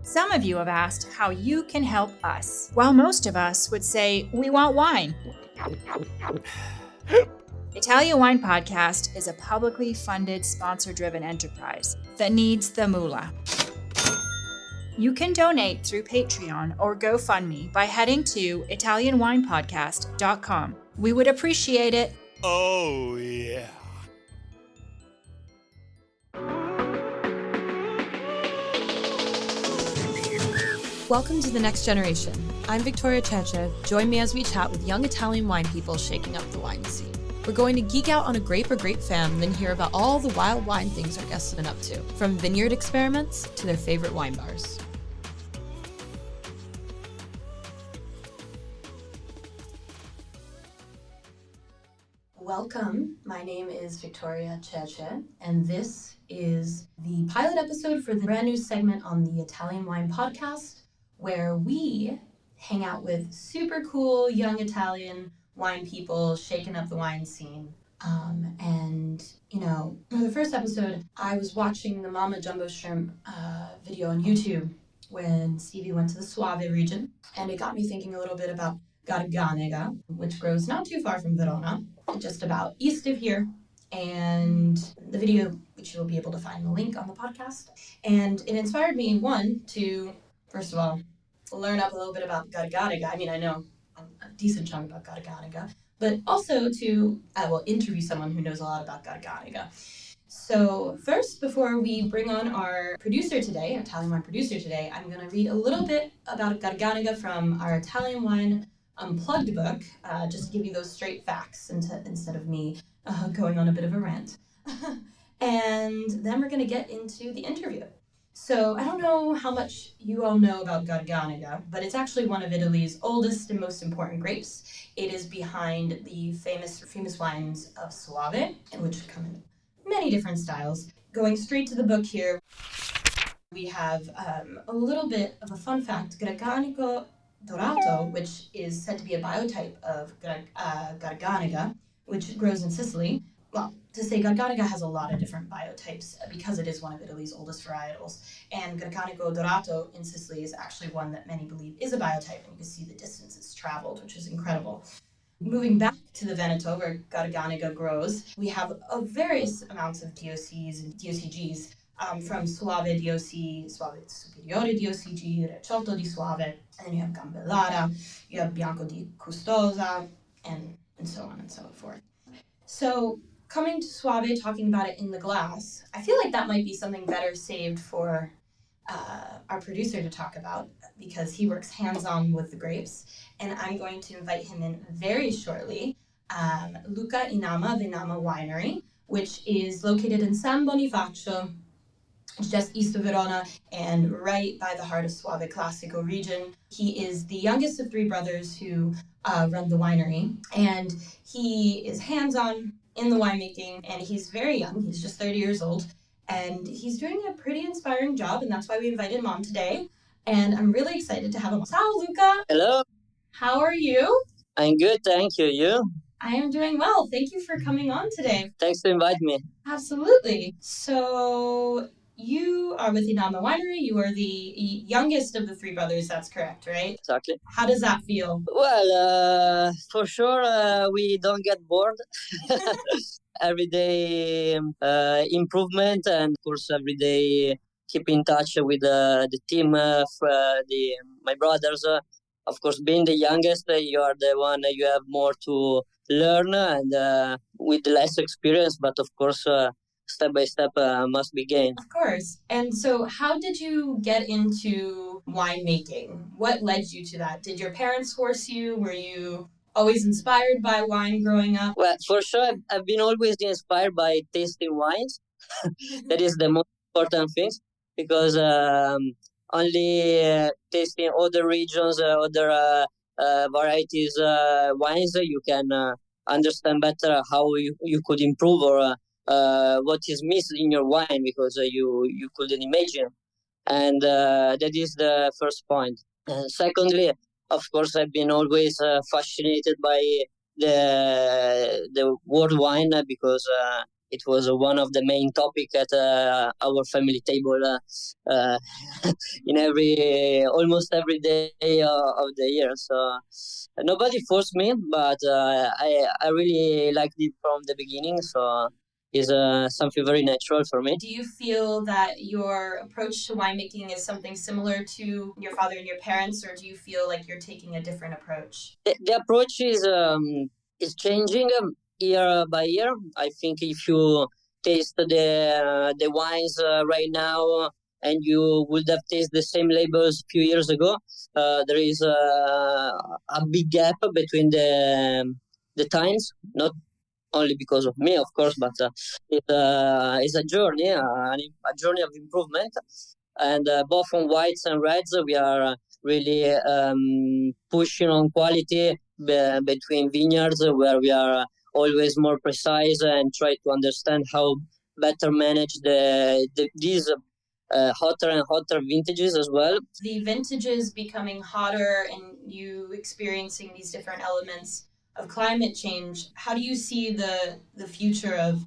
Some of you have asked how you can help us, while most of us would say, we want wine. Italian Wine Podcast is a publicly funded, sponsor-driven enterprise that needs the moolah. You can donate through Patreon or GoFundMe by heading to ItalianWinePodcast.com. We would appreciate it. Oh, yeah. Welcome to The Next Generation. I'm Victoria Cece. Join me as we chat with young Italian wine people shaking up the wine scene. We're going to geek out on a grape or grape fam, then hear about all the wild wine things our guests have been up to, from vineyard experiments to their favorite wine bars. Welcome. My name is Victoria Cece, and this is the pilot episode for the brand new segment on the Italian Wine Podcast, where we hang out with super cool young Italian wine people shaking up the wine scene. For the first episode, I was watching the Mama Jumbo Shrimp video on YouTube when Stevie went to the Soave region, and it got me thinking a little bit about Garganega, which grows not too far from Verona, just about east of here. And the video, which you'll be able to find the link on the podcast. And it inspired me, one, to, first of all, learn up a little bit about Garganega. I mean, I know a decent chunk about Garganega, but also to, interview someone who knows a lot about Garganega. So first, before we bring on our producer today, our Italian wine producer today, I'm going to read a little bit about Garganega from our Italian Wine Unplugged book, just to give you those straight facts instead of me going on a bit of a rant. And then we're going to get into the interview. So I don't know how much you all know about Garganega, but it's actually one of Italy's oldest and most important grapes. It is behind the famous wines of Soave, which come in many different styles. Going straight to the book here, we have a little bit of a fun fact. Garganega Dorato, which is said to be a biotype of Garganega, which grows in Sicily. Well, to say Garganega has a lot of different biotypes because it is one of Italy's oldest varietals. And Garganega Dorato in Sicily is actually one that many believe is a biotype, and you can see the distance it's traveled, which is incredible. Moving back to the Veneto, where Garganega grows, we have various amounts of DOCs and DOCGs. From Soave DOC, Soave Superiore DOCG, Recioto di Soave, and then you have Gambellara, you have Bianco di Custosa, and so on and so forth. So coming to Soave, talking about it in the glass, I feel like that might be something better saved for our producer to talk about, because he works hands-on with the grapes, and I'm going to invite him in very shortly. Luca Inama of Inama Winery, which is located in San Bonifacio, just east of Verona and right by the heart of Soave Classico region. He is the youngest of three brothers who run the winery, and he is hands-on in the winemaking, and he's very young. He's just 30 years old, and he's doing a pretty inspiring job, and that's why we invited him on today, and I'm really excited to have him on. Ciao, Luca! Hello! How are you? I'm good, thank you. You? I am doing well. Thank you for coming on today. Thanks to invite me. Absolutely. So you are with Inama Winery. You are the youngest of the three brothers. That's correct, right? Exactly. How does that feel? Well, for sure, we don't get bored. Every day improvement, and of course, every day keep in touch with the team, my brothers. Of course, being the youngest, you are the one you have more to learn, and with less experience, but of course, step by step must be gained. Of course. And so how did you get into winemaking? What led you to that? Did your parents force you? Were you always inspired by wine growing up? Well, for sure, I've been always inspired by tasting wines. That is the most important thing, because only tasting other regions, other varieties, wines, you can understand better how you could improve, or what is missing in your wine, because you couldn't imagine. And that is the first point. Secondly, of course, I've been always fascinated by the world wine, because it was one of the main topic at our family table uh, in almost every day of the year. So nobody forced me, but I really liked it from the beginning. So it's something very natural for me. Do you feel that your approach to winemaking is something similar to your father and your parents, or do you feel like you're taking a different approach? The approach is changing year by year. I think if you taste the wines right now and you would have tasted the same labels a few years ago, there is a big gap between the times. Not only because of me, of course, but it's a journey, a journey of improvement. And both on whites and reds, we are really pushing on quality between vineyards, where we are always more precise and try to understand how better manage these hotter and hotter vintages as well. The vintages becoming hotter and you experiencing these different elements of climate change, how do you see the future of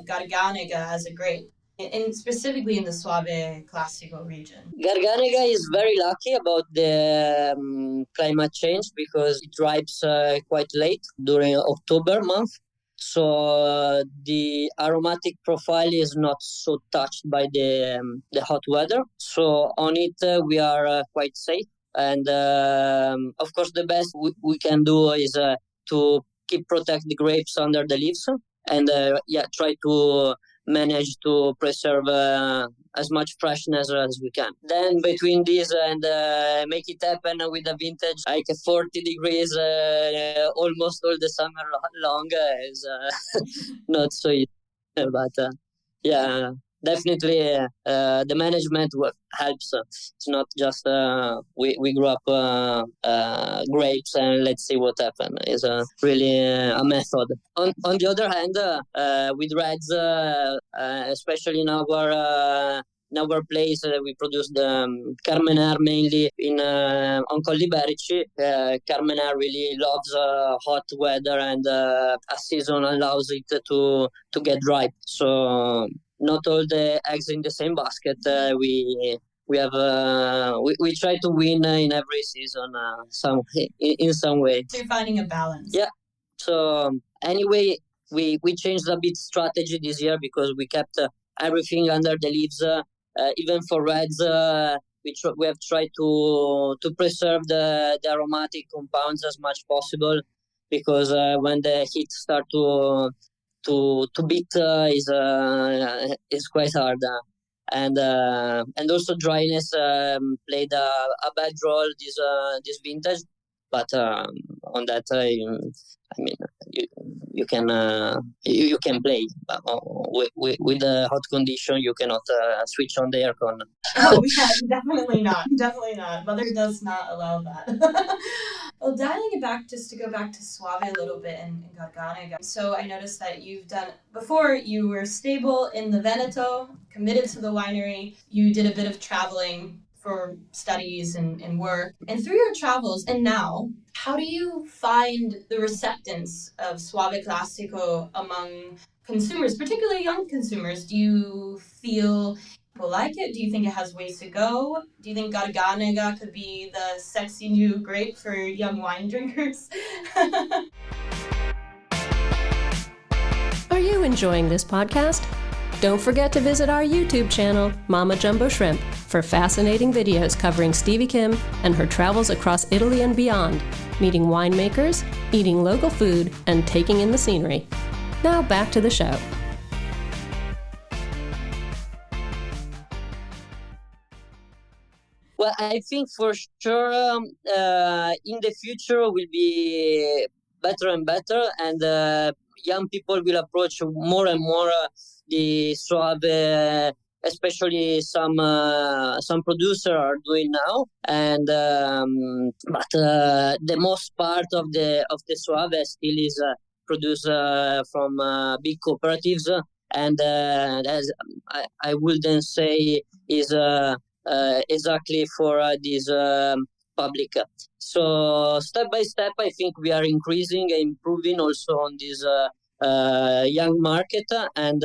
Garganega as a grape? And specifically in the Soave Classico region. Garganega is very lucky about the climate change because it ripes quite late during October month. So the aromatic profile is not so touched by the hot weather. So on it we are quite safe. And of course the best we can do is to protect the grapes under the leaves and try to manage to preserve as much freshness as we can. Then between these and make it happen with a vintage like 40 degrees almost all the summer long is not so easy. But definitely the management helps. It's not just we grew up grapes and let's see what happens. It's really a method. On the other hand, with reds, especially in our place, we produce the Carmenère mainly on Colli Berici. Carmenère really loves hot weather, and a season allows it to get ripe. So not all the eggs in the same basket. We have we try to win in every season in some way. So you're finding a balance. Yeah. So anyway, we changed a bit strategy this year because we kept everything under the leaves. Even for reds, we have tried to preserve the aromatic compounds as much possible, because when the heat start to beat is quite hard. And also dryness played a bad role this vintage, but on that I mean you can play with the hot condition. You cannot switch on the aircon. Oh yeah, definitely not. Definitely not. Mother does not allow that. Well, dialing it back, just to go back to Soave a little bit and Garganega. So I noticed that you've done, before you were stable in the Veneto, committed to the winery. You did a bit of traveling for studies and work. And through your travels and now, how do you find the acceptance of Soave Classico among consumers, particularly young consumers? Do you feel people like it? Do you think it has ways to go? Do you think Garganega could be the sexy new grape for young wine drinkers? Are you enjoying this podcast? Don't forget to visit our YouTube channel, Mama Jumbo Shrimp, for fascinating videos covering Stevie Kim and her travels across Italy and beyond, meeting winemakers, eating local food, and taking in the scenery. Now back to the show. Well, I think for sure in the future will be better and better, and young people will approach more and more the Soave, especially some producers are doing now. And but the most part of the Soave still is produced from big cooperatives, and as I wouldn't say is exactly for this public. So step by step, I think we are increasing and improving also on this young market, and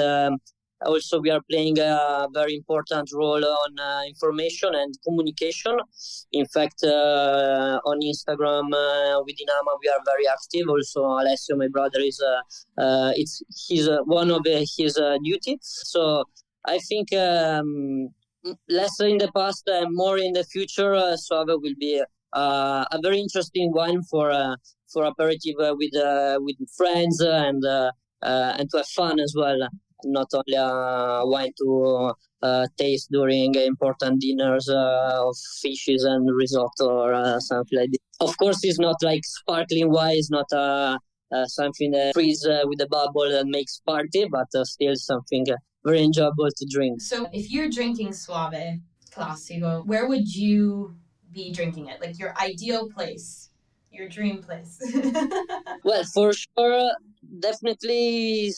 also we are playing a very important role on information and communication. In fact, on Instagram with Inama we are very active. Also, Alessio, my brother, is it's his one of his duty. So I think less in the past and more in the future, Soave will be a very interesting wine for aperitif with friends and to have fun as well. Not only wine to taste during important dinners of fishes and risotto or something like this. Of course, it's not like sparkling wine. It's not something that freeze with a bubble and makes party, but still something very enjoyable to drink. So if you're drinking Soave Classico, where would you be drinking it? Like your ideal place, your dream place? Well, for sure, definitely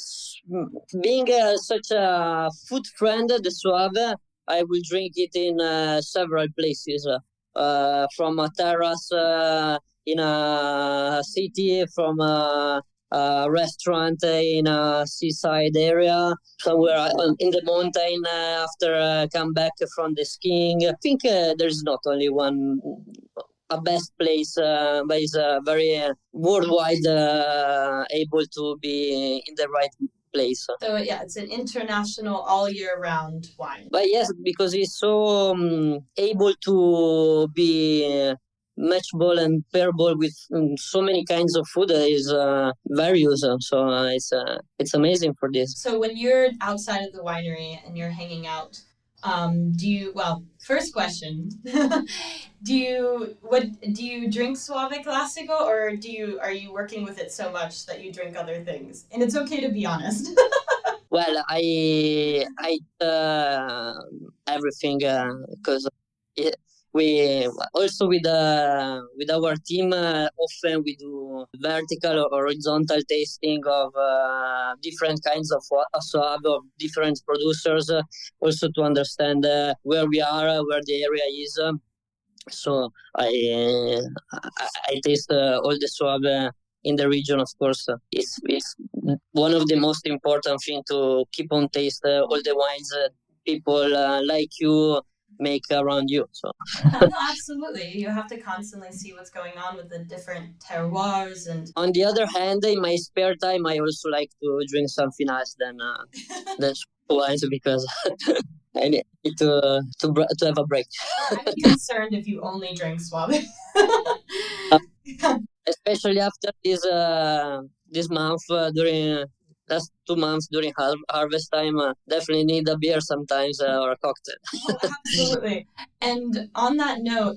being such a food friend, the Soave, I will drink it in several places. From a terrace in a city, from a restaurant in a seaside area, somewhere in the mountain after come back from the skiing. I think there's not only one a best place, but is very worldwide able to be in the right place. So yeah, it's an international all year round wine. But yes, because it's so able to be matchable and pairable with so many kinds of food is various. So it's amazing for this. So when you're outside of the winery and you're hanging out, first question, do you drink Soave Classico, or are you working with it so much that you drink other things? And it's okay to be honest. Well, I everything because we also with our team often we do vertical or horizontal tasting of different kinds of Soave of different producers, also to understand where we are, where the area is. So I taste all the Soave in the region. Of course, it's one of the most important thing to keep on taste all the wines people like you make around you. So No, absolutely, you have to constantly see what's going on with the different terroirs. And on the other hand, in my spare time, I also like to drink something else than wines because I need to have a break. I'd be concerned if you only drank Soave. Especially after this month during last 2 months during harvest time, definitely need a beer sometimes or a cocktail. Oh, absolutely. And on that note,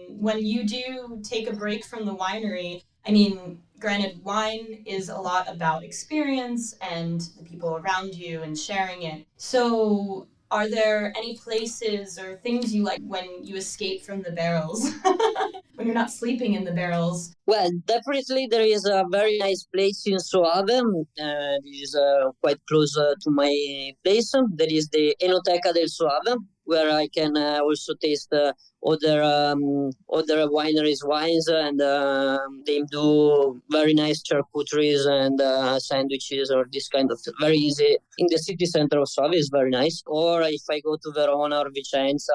when you do take a break from the winery, I mean, granted, wine is a lot about experience and the people around you and sharing it. So are there any places or things you like when you escape from the barrels? When you're not sleeping in the barrels? Well, definitely there is a very nice place in Soave. This is quite close to my place. There is the Enoteca del Soave, where I can also taste other wineries' wines, and they do very nice charcuteries and sandwiches or this kind of very easy. In the city center of Soave is very nice. Or if I go to Verona or Vicenza,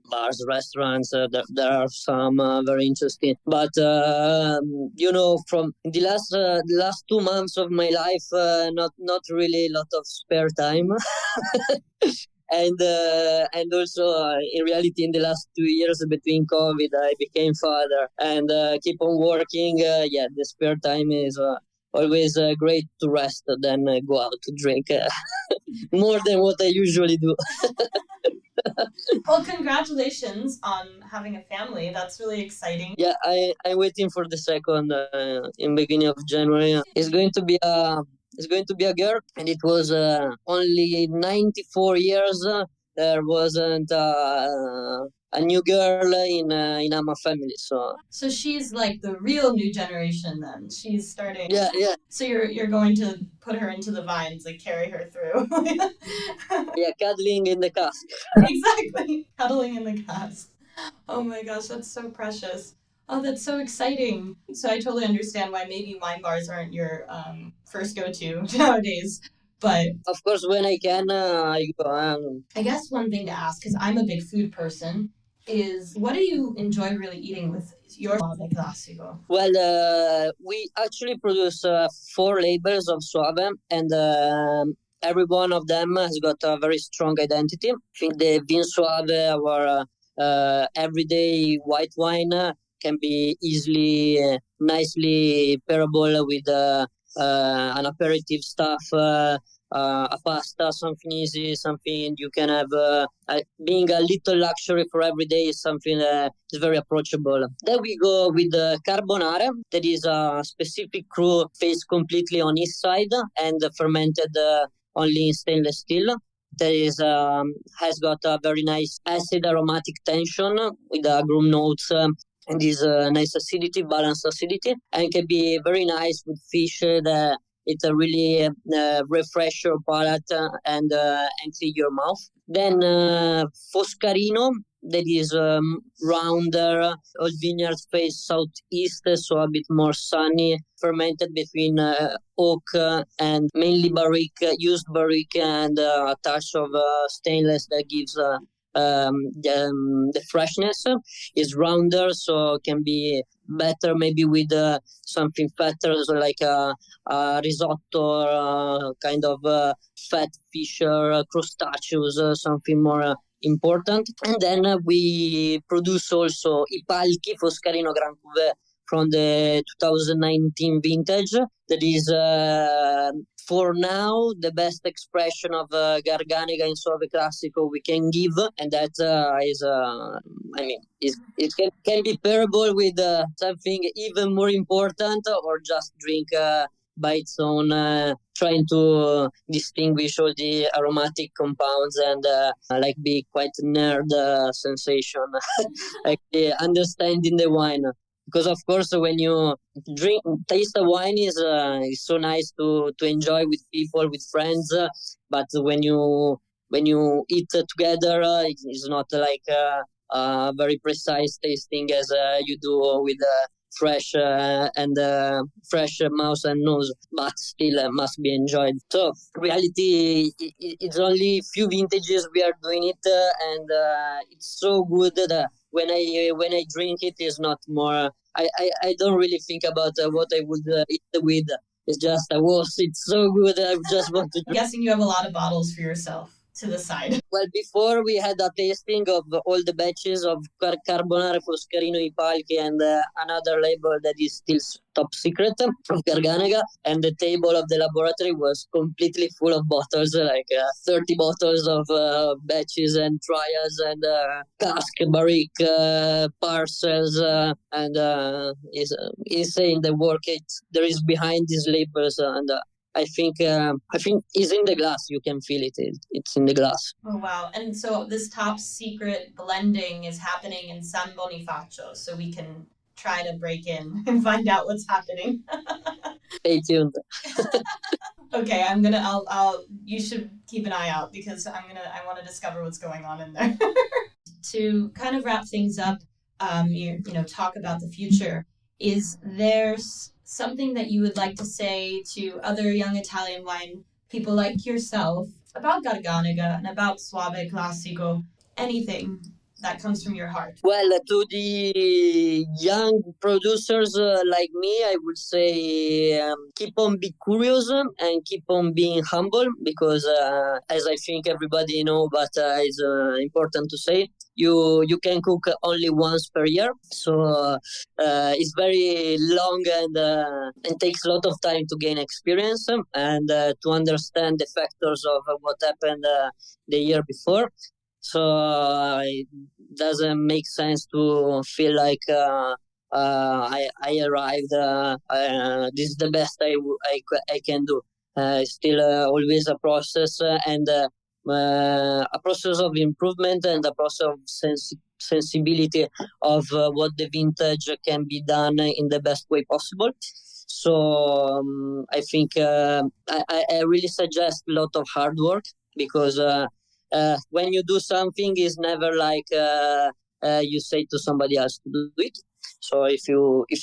bars, restaurants, there are some very interesting. But from the last 2 months of my life, not really a lot of spare time. And also in reality in the last 2 years between COVID I became father and keep on working. The spare time is always great to rest than go out to drink more than what I usually do. Well, congratulations on having a family. That's really exciting. Yeah, I'm waiting for the second in beginning of January. It's going to be a girl, and it was only 94 years. There wasn't a new girl in our family, So she's like the real new generation then. She's starting. Yeah. So you're going to put her into the vines, like carry her through. Yeah, cuddling in the cask. Exactly, cuddling in the cask. Oh my gosh, that's so precious. Oh, that's so exciting. So I totally understand why maybe wine bars aren't your first go-to nowadays. But Of course, when I can, I go. I guess one thing to ask, because I'm a big food person, is what do you enjoy really eating with your Soave Classico? Well, we actually produce 4 labels of Soave, and every one of them has got a very strong identity. I think the Vin Soave, our everyday white wine, can be easily, nicely pairable with an aperitif stuff. A pasta, something easy, something you can have. Being a little luxury for every day is something that is very approachable. Then we go with the carbonara. That is a specific cru faced completely on each side and fermented only in stainless steel. That is has got a very nice acid aromatic tension with agrum notes. And this nice acidity, balanced acidity, and can be very nice with fish that it's a really refresh your palate and clean your mouth. Then Foscarino, that is rounder. Old vineyards face southeast, so a bit more sunny. Fermented between oak and mainly barrique, used barrique, and a touch of stainless that gives the freshness. Is rounder, so can be better maybe with something fatter, so like risotto or kind of fat fish or crustaceous, something more important. And then we produce also I Palchi Foscarino Gran Cuvée from the 2019 vintage. That is for now the best expression of Garganega in Soave Classico we can give, and that is it can be pairable with something even more important, or just drink by its own, trying to distinguish all the aromatic compounds and like be quite nerd sensation, like understanding the wine. Because of course, when you taste a wine is so nice to enjoy with people, with friends. But when you eat together, it's not like very precise tasting as you do with fresh mouth and nose, but still must be enjoyed. So reality, it's only few vintages we are doing it, and it's so good that when I drink it, is not more. I don't really think about what I would eat with. It's just it's so good. I just want to. I'm guessing you have a lot of bottles for yourself to the side. Well, before we had a tasting of all the batches of Carbonara, Foscarino, I Palchi, and another label that is still top secret of Garganega. And the table of the laboratory was completely full of bottles, like 30 bottles of batches and trials and cask, barrique, parcels, and is insane the work there is behind these labels. And I think it's in the glass. You can feel it. It's in the glass. Oh, wow. And so this top secret blending is happening in San Bonifacio, so we can try to break in and find out what's happening. Stay tuned. Okay, you should keep an eye out, because I want to discover what's going on in there. To kind of wrap things up, talk about the future. Is there something that you would like to say to other young Italian wine people like yourself about Garganega and about Soave Classico? Anything that comes from your heart? Well, to the young producers like me, I would say keep on being curious and keep on being humble, because as I think everybody know, but it's important to say, you can cook only once per year, so it's very long and takes a lot of time to gain experience and to understand the factors of what happened the year before. So it doesn't make sense to feel like I arrived. This is the best I can do. Still always a process and a process of improvement and a process of sensibility of what the vintage can be done in the best way possible. So I think I really suggest a lot of hard work, because when you do something, is never like you say to somebody else to do it. So if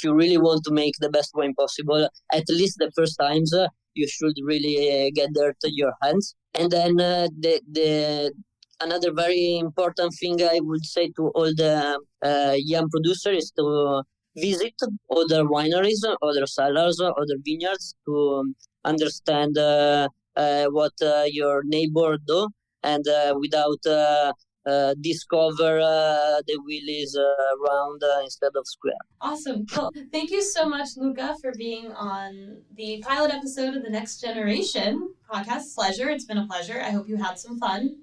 you really want to make the best wine possible, at least the first times, you should really get dirt in your hands. And then the another very important thing I would say to all the young producers is to visit other wineries, other cellars, other vineyards to understand what your neighbor do, and without discover the wheelies round instead of square. Awesome. Well, thank you so much, Luca, for being on the pilot episode of the Next Generation podcast. Pleasure. It's been a pleasure. I hope you had some fun.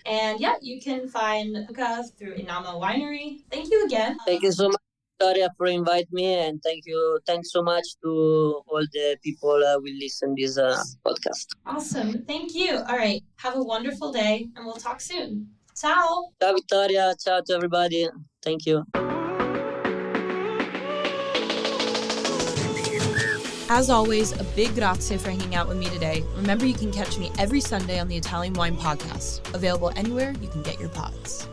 And yeah, you can find Luca through Inama Winery. Thank you again. Thank you so much, Victoria, for inviting me, and thanks so much to all the people who listen this podcast. Awesome. Thank you. All right. Have a wonderful day, and we'll talk soon. Ciao. Ciao, Victoria. Ciao to everybody. Thank you. As always, a big grazie for hanging out with me today. Remember, you can catch me every Sunday on the Italian Wine Podcast, available anywhere you can get your pods.